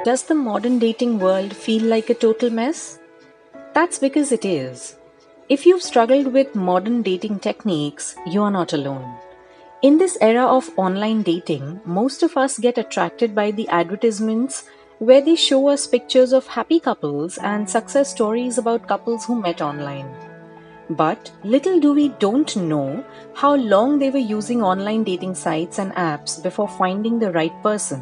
Does the modern dating world feel like a total mess? That's because it is. If you've struggled with modern dating techniques, you are not alone. In this era of online dating, most of us get attracted by the advertisements where they show us pictures of happy couples and success stories about couples who met online. But little do we don't know how long they were using online dating sites and apps before finding the right person.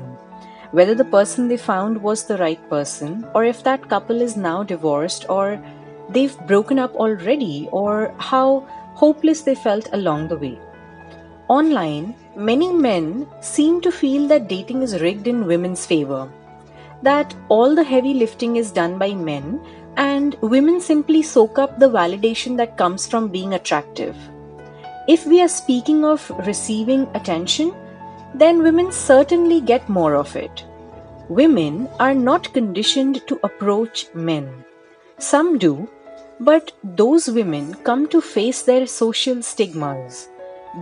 Whether the person they found was the right person, or if that couple is now divorced, or they've broken up already, or how hopeless they felt along the way. Online, many men seem to feel that dating is rigged in women's favor, that all the heavy lifting is done by men and women simply soak up the validation that comes from being attractive. If we are speaking of receiving attention, then women certainly get more of it. Women are not conditioned to approach men. Some do, but those women come to face their social stigmas,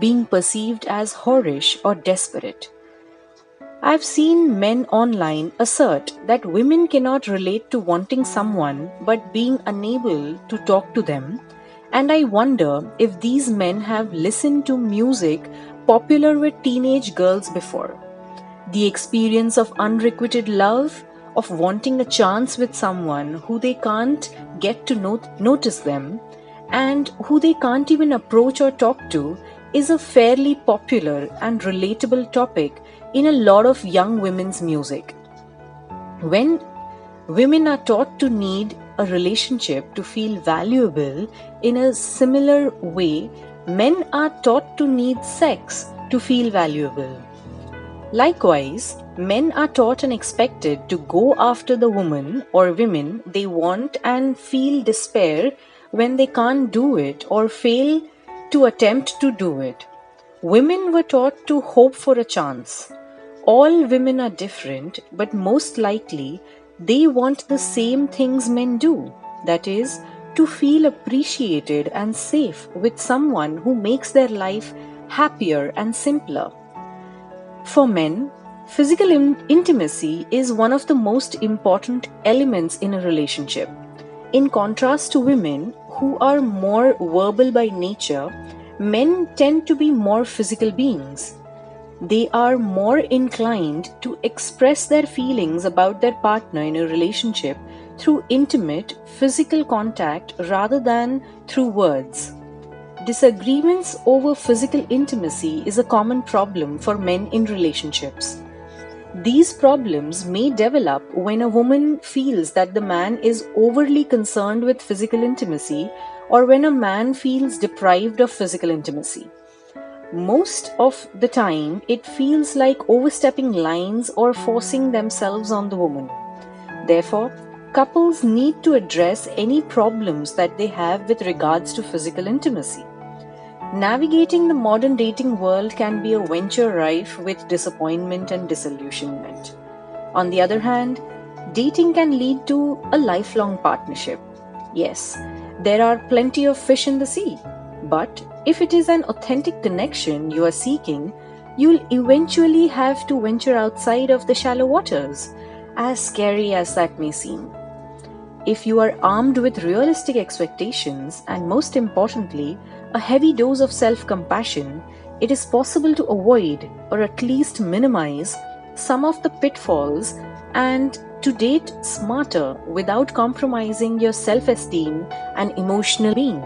being perceived as whorish or desperate. I've seen men online assert that women cannot relate to wanting someone but being unable to talk to them, and I wonder if these men have listened to music popular with teenage girls before. The experience of unrequited love, of wanting a chance with someone who they can't get to notice them, and who they can't even approach or talk to, is a fairly popular and relatable topic in a lot of young women's music. When women are taught to need a relationship to feel valuable in a similar way, men are taught to need sex to feel valuable. Likewise, men are taught and expected to go after the woman or women they want and feel despair when they can't do it or fail to attempt to do it. Women were taught to hope for a chance. All women are different, but most likely they want the same things men do. That is, to feel appreciated and safe with someone who makes their life happier and simpler. For men, physical intimacy is one of the most important elements in a relationship. In contrast to women, who are more verbal by nature, men tend to be more physical beings. They are more inclined to express their feelings about their partner in a relationship through intimate physical contact rather than through words. Disagreements over physical intimacy is a common problem for men in relationships. These problems may develop when a woman feels that the man is overly concerned with physical intimacy or when a man feels deprived of physical intimacy. Most of the time, it feels like overstepping lines or forcing themselves on the woman. Therefore, couples need to address any problems that they have with regards to physical intimacy. Navigating the modern dating world can be a venture rife with disappointment and disillusionment. On the other hand, dating can lead to a lifelong partnership. Yes, there are plenty of fish in the sea, but if it is an authentic connection you are seeking, you'll eventually have to venture outside of the shallow waters, as scary as that may seem. If you are armed with realistic expectations and, most importantly, a heavy dose of self-compassion, it is possible to avoid or at least minimize some of the pitfalls and to date smarter without compromising your self-esteem and emotional being.